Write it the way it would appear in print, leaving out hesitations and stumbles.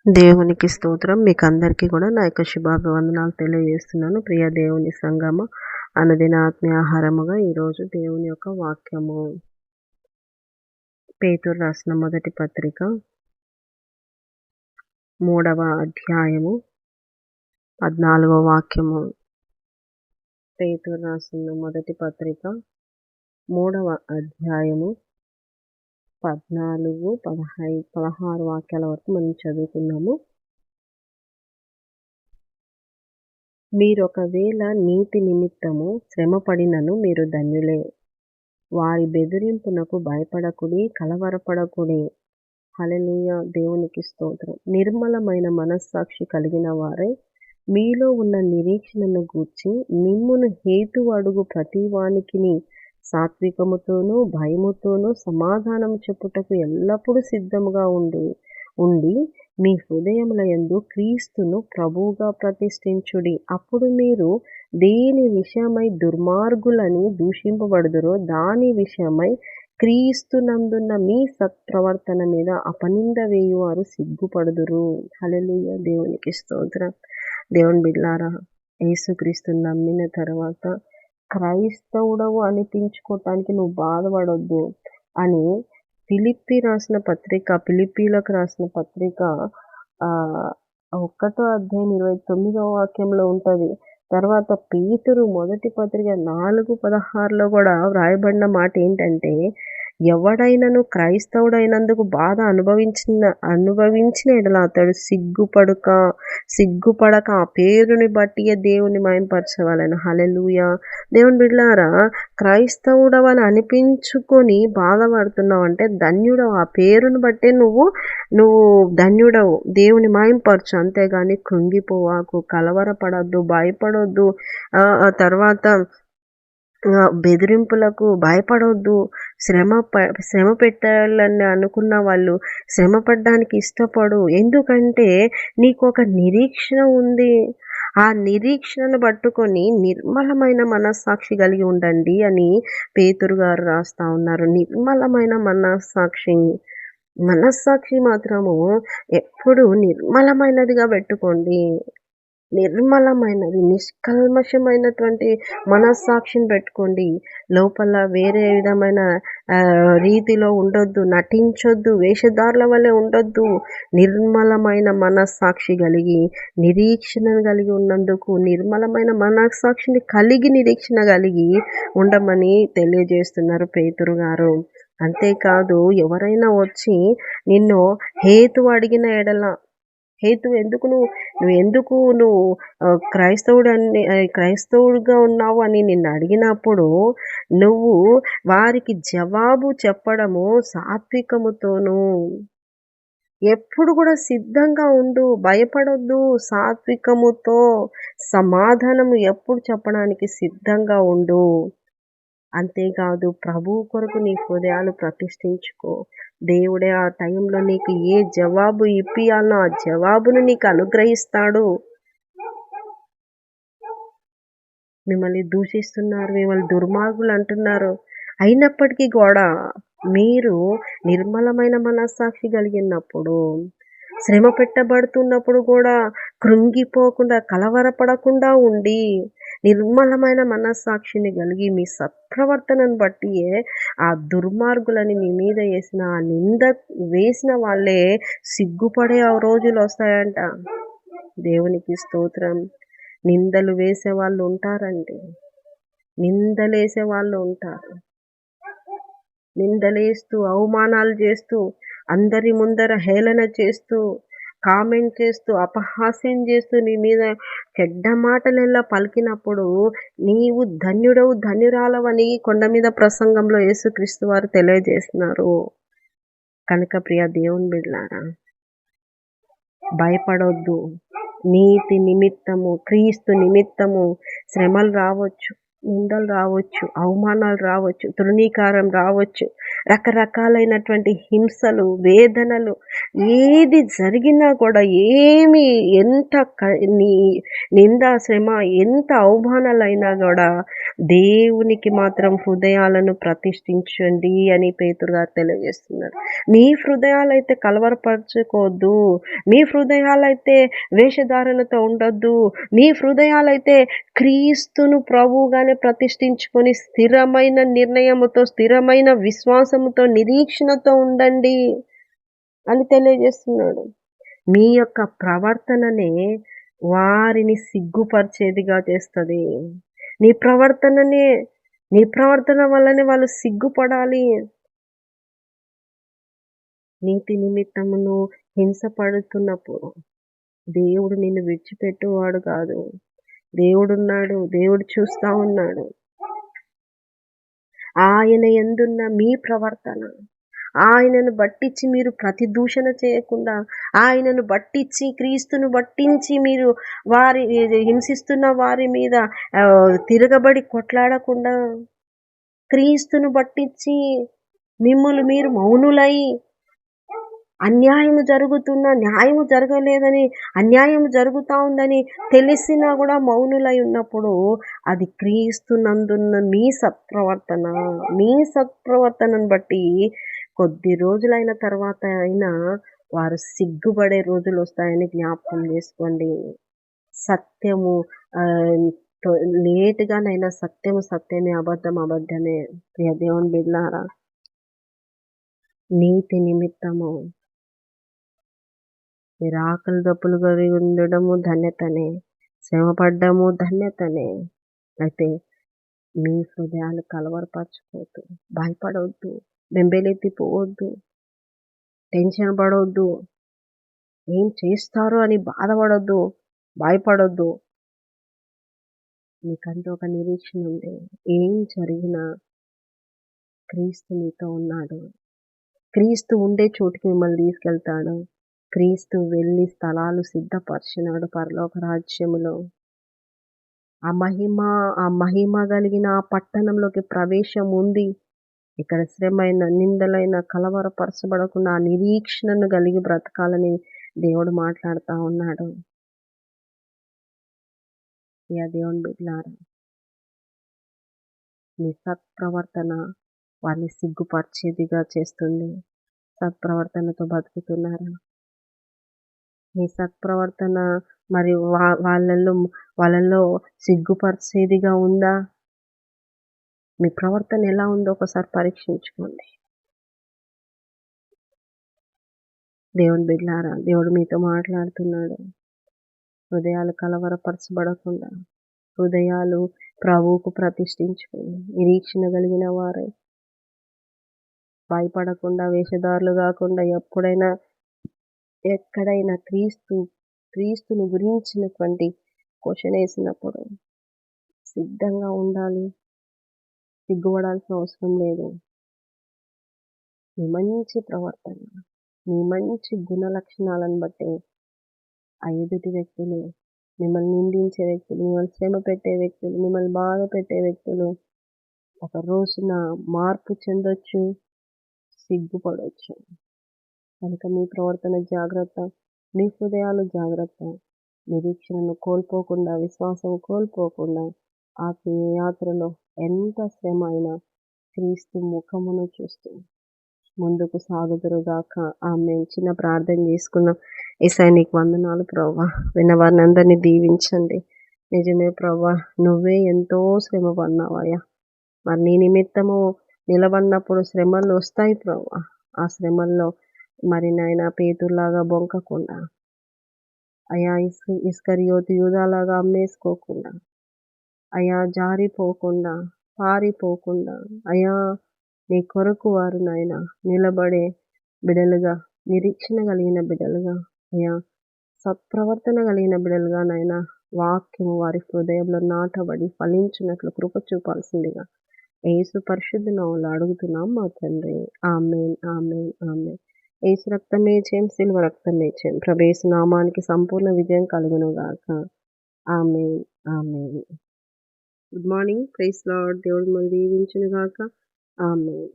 దేవునికి స్తోత్రం. మీకు అందరికీ కూడా నా యొక్క శుభాభివందనాలు తెలియజేస్తున్నాను. ప్రియ దేవుని సంగమ అనుదిన ఆత్మీయ ఆహారముగా ఈరోజు దేవుని యొక్క వాక్యము పేతురు రాసిన మొదటి పత్రిక 3వ అధ్యాయము 14వ వాక్యము. పేతురు రాసిన మొదటి పత్రిక 3వ అధ్యాయము 14, 15, 16 వాక్యాల వరకు మనం చదువుకున్నాము. మీరొకవేళ నీతి నిమిత్తము శ్రమపడినను మీరు ధన్యులే. వారి బెదిరింపునకు భయపడకుడి, కలవరపడకుడి. హల్లెలూయా. దేవునికి స్తోత్రం. నిర్మలమైన మనస్సాక్షి కలిగిన వారై మీలో ఉన్న నిరీక్షణను గూర్చి మిమ్మును హేతువు అడుగు ప్రతివానికిని సాత్వికముతోనూ భయముతోనూ సమాధానము చెప్పుటకు ఎల్లప్పుడూ సిద్ధముగా ఉండి మీ హృదయముల యందు క్రీస్తును ప్రభువుగా ప్రతిష్ఠించుడి. అప్పుడు మీరు దేని విషయమై దుర్మార్గులని దూషింపబడుదురో దాని విషయమై క్రీస్తునందున్న మీ సత్ప్రవర్తన మీద అపనింద వేయువారు సిగ్గుపడుదురు. హల్లెలూయా. దేవునికి స్తోత్రం. దేవుని బిడ్డలారా, యేసుక్రీస్తుని నమ్మిన తర్వాత క్రైస్తవుడవు అనిపించుకోవటానికి నువ్వు బాధపడొద్దు అని ఫిలిప్పీలకు రాసిన పత్రిక 1వ అధ్యాయం 29వ వాక్యంలో ఉంటుంది. తర్వాత పేతురు మొదటి పత్రిక 4:16లో కూడా వ్రాయబడిన మాట ఏంటంటే, ఎవడైనను క్రైస్తవుడైనందుకు బాధ అనుభవించిన ఎడల అతడు సిగ్గుపడక ఆ పేరుని బట్టి దేవుని మహిమపరచవలెను. హల్లెలూయా. దేవుని బిడ్డలారా, క్రైస్తవుడవని అనిపించుకొని బాధపడుతున్నావు అంటే ధన్యుడవు. ఆ పేరుని బట్టే నువ్వు ధన్యుడవు. దేవుని మహిమపరచు. అంతేగాని కృంగిపోవాకు, కలవరపడొద్దు, భయపడొద్దు. తర్వాత బెదిరింపులకు భయపడొద్దు. శ్రమ పెట్టాలని అనుకున్న వాళ్ళు శ్రమ పడ్డానికి ఇష్టపడు. ఎందుకంటే నీకు ఒక నిరీక్షణ ఉంది. ఆ నిరీక్షణను పట్టుకొని నిర్మలమైన మనస్సాక్షి కలిగి ఉండండి అని పేతురు గారు రాస్తా ఉన్నారు. నిర్మలమైన మనస్సాక్షి మాత్రము ఎప్పుడు నిర్మలమైనదిగా పెట్టుకోండి. నిర్మలమైనది, నిష్కల్మషమైనటువంటి మనస్సాక్షిని పెట్టుకోండి. లోపల వేరే విధమైన రీతిలో ఉండొద్దు, నటించొద్దు, వేషధారుల వల్లే ఉండొద్దు. నిర్మలమైన మనస్సాక్షి కలిగి నిరీక్షణను కలిగి ఉన్నందుకు నిర్మలమైన మనస్సాక్షిని కలిగి నిరీక్షణ కలిగి ఉండమని తెలియజేస్తున్నారు పేతురు గారు. అంతేకాదు, ఎవరైనా వచ్చి నిన్ను హేతువు అడిగిన ఎడల, హేతువు ఎందుకు నువ్వు క్రైస్తవుడుగా ఉన్నావు అని నిన్ను అడిగినప్పుడు నువ్వు వారికి జవాబు చెప్పడము సాత్వికముతోనూ. ఎప్పుడు కూడా సిద్ధంగా ఉండు, భయపడొద్దు. సాత్వికముతో సమాధానము ఎప్పుడు చెప్పడానికి సిద్ధంగా ఉండు. అంతేకాదు, ప్రభువు కొరకు నీ హృదయాలు ప్రతిష్ఠించుకో. దేవుడే ఆ టైంలో నీకు ఏ జవాబు ఇప్పియాలనో ఆ జవాబును నీకు అనుగ్రహిస్తాడు. మిమ్మల్ని దూషిస్తున్నారు, మిమ్మల్ని దుర్మార్గులు అంటున్నారు. అయినప్పటికీ కూడా మీరు నిర్మలమైన మనస్సాక్షి కలిగినప్పుడు, శ్రమ పెట్టబడుతున్నప్పుడు కూడా కృంగిపోకుండా, కలవరపడకుండా ఉండి నిర్మలమైన మనస్సాక్షిని కలిగి మీ సత్ప్రవర్తనను బట్టియే ఆ దుర్మార్గులని మీ మీద వేసిన ఆ నింద వేసిన వాళ్ళే సిగ్గుపడే ఆ రోజులు వస్తాయంట. దేవునికి స్తోత్రం. నిందలు వేసే వాళ్ళు ఉంటారండి. నిందలేసే వాళ్ళు ఉంటారు. నిందలేస్తూ, అవమానాలు చేస్తూ, అందరి ముందర హేళన చేస్తూ, కామెంట్ చేస్తూ, అపహాస్యం చేస్తూ నీ మీద చెడ్డ మాటలెల్లా పలికినప్పుడు నీవు ధన్యుడవు, ధన్యురాలవని కొండ మీద ప్రసంగంలో యేసుక్రీస్తు వారు తెలియజేస్తున్నారు. కనుక ప్రియ దేవుని బిడ్డలారా, భయపడొద్దు. నీతి నిమిత్తము, క్రీస్తు నిమిత్తము శ్రమలు రావచ్చు, నిందలు రావచ్చు, అవమానాలు రావచ్చు, తృణీకారం రావచ్చు. రకరకాలైనటువంటి హింసలు, వేదనలు ఏది జరిగినా కూడా ఏమి ఎంత నింద, శ్రమ, ఎంత అవమానాలైనా కూడా దేవునికి మాత్రం హృదయాలను ప్రతిష్ఠించండి అని పేతురు గారు తెలియజేస్తున్నారు. మీ హృదయాలైతే కలవరపరచుకోవద్దు. మీ హృదయాలైతే వేషధారణతో ఉండొద్దు. మీ హృదయాలైతే క్రీస్తును ప్రభువుగానే ప్రతిష్ఠించుకొని స్థిరమైన నిర్ణయముతో, స్థిరమైన విశ్వాసముతో, నిరీక్షణతో ఉండండి అని తెలియజేస్తున్నాడు. మీ యొక్క ప్రవర్తననే వారిని సిగ్గుపరిచేదిగా చేస్తుంది. నీ ప్రవర్తన వల్లనే వాళ్ళు సిగ్గుపడాలి. నీతి నిమిత్తమును హింసపడుతున్నప్పుడు దేవుడు నిన్ను విడిచిపెట్టువాడు కాదు. దేవుడున్నాడు. దేవుడు చూస్తా ఉన్నాడు. ఆయన యందున్న మీ ప్రవర్తన, ఆయనను బట్టించి మీరు ప్రతిదూషణ చేయకుండా, ఆయనను బట్టించి, క్రీస్తును బట్టించి మీరు వారి హింసిస్తున్న వారి మీద తిరగబడి కొట్లాడకుండా, క్రీస్తును బట్టించి మిమ్ములు మీరు మౌనులై, అన్యాయము జరుగుతున్నా, న్యాయము జరగలేదని, అన్యాయం జరుగుతూ ఉందని తెలిసినా కూడా మౌనులై ఉన్నప్పుడు అది క్రీస్తునందున్న మీ సత్ప్రవర్తనను బట్టి కొద్ది రోజులైన తర్వాత అయినా వారు సిగ్గుపడే రోజులు వస్తాయని జ్ఞాపకం చేసుకోండి. సత్యము లేటుగానైనా సత్యమే, అబద్ధమే. ప్రియ దేవుని బిడ్డలారా, నీతి నిమిత్తము మీరు ఆకలి దప్పులు కలిగి ఉండడము ధన్యతనే, శ్రమపడ్డము ధన్యతనే. అయితే మీ హృదయాలు కలవరపరచుకోవద్దు, భయపడవద్దు, బెంబేలెత్తిపోవద్దు, టెన్షన్ పడవద్దు, ఏం చేస్తారు అని బాధపడొద్దు, భయపడొద్దు. మీకంటూ ఒక నిరీక్షణ ఉంది. ఏం జరిగినా క్రీస్తు మీతో ఉన్నాడు. క్రీస్తు ఉండే చోటుకి మిమ్మల్ని తీసుకెళ్తాడు. క్రీస్తు వెళ్ళి స్థలాలు సిద్ధపరిచినాడు పరలోక రాజ్యములో. ఆ మహిమ కలిగిన ఆ పట్టణంలోకి ప్రవేశం ఉంది. ఇక్కడ శ్రమైన, నిందలైన, కలవరపరచబడకుండా ఆ నిరీక్షణను కలిగి బ్రతకాలని దేవుడు మాట్లాడుతూ ఉన్నాడు. దేవుని బిడ్డలారా, మీ సత్ప్రవర్తన వారిని సిగ్గుపరిచేదిగా చేస్తుంది. సత్ప్రవర్తనతో బతుకుతున్నారా? మీ సత్ప్రవర్తన మరి వాళ్ళల్లో సిగ్గుపరిచేదిగా ఉందా? మీ ప్రవర్తన ఎలా ఉందో ఒకసారి పరీక్షించుకోండి. దేవుని బిడ్డలారా, దేవుడు మీతో మాట్లాడుతున్నాడు. హృదయాలు కలవరపరచబడకుండా, హృదయాలు ప్రభువుకు ప్రతిష్ఠించుకొని నిరీక్షణ కలిగిన వారై, భయపడకుండా, వేషధారులు కాకుండా, ఎక్కడైనా క్రీస్తుని గురించినటువంటి క్వశ్చన్ వేసినప్పుడు సిద్ధంగా ఉండాలి. సిగ్గుపడాల్సిన అవసరం లేదు. మీ మంచి ప్రవర్తన, మీ మంచి గుణ లక్షణాలను బట్టి ఆ ఎదుటి వ్యక్తులు, మిమ్మల్ని నిందించే వ్యక్తులు, మిమ్మల్ని శ్రమ పెట్టే వ్యక్తులు, మిమ్మల్ని బాధ పెట్టే వ్యక్తులు ఒక రోజున మార్పు చెందొచ్చు, సిగ్గుపడవచ్చు. కనుక మీ ప్రవర్తన జాగ్రత్త, మీ హృదయాలు జాగ్రత్త. నిరీక్షణను కోల్పోకుండా, విశ్వాసం కోల్పోకుండా, ఆత్మీయ యాత్రలో ఎంత శ్రమ అయినా క్రీస్తు ముఖమును చూస్తూ ముందుకు సాగుదురుగాక. ఆమేన్. చిన్న ప్రార్థన చేసుకుందాం. యేసయ్య నీకు వందనాలు ప్రభువా. విన్న వారిని అందరినీ దీవించండి. నిజమే ప్రభువా, నువ్వే ఎంతో శ్రమ పడినావయ్యా. మరి నీ నిమిత్తము నిలబడినప్పుడు శ్రమలు వస్తాయి ప్రభువా. ఆ శ్రమల్లో మరి నాయన పేతురులాగా బొంకకుండా, అయా ఇస్కరియోతు యూదాలాగా అమ్మేసుకోకుండా, అయా జారిపోకుండా, పారిపోకుండా, అయా నీ కొరకు వారు నాయన నిలబడే బిడలుగా, నిరీక్షణ కలిగిన బిడలుగా, అయా సత్ప్రవర్తన కలిగిన బిడలుగా నాయన వాక్యము వారి హృదయంలో నాటబడి ఫలించినట్లు కృప చూపాల్సిందిగా యేసు పరిశుద్ధ నామములో అడుగుతున్నాం మా తండ్రి. ఆమేన్, ఆమేన్, ఆమేన్. యేసు రక్తమే జయం, సిలువ రక్తమే జయం. ప్రభు యేసు నామానికి సంపూర్ణ విజయం కలుగును గాక. Amen, amen. Good morning. Praise Lord. దేవుడు మిమ్మల్ని దీవించును గాక. ఆమేన్.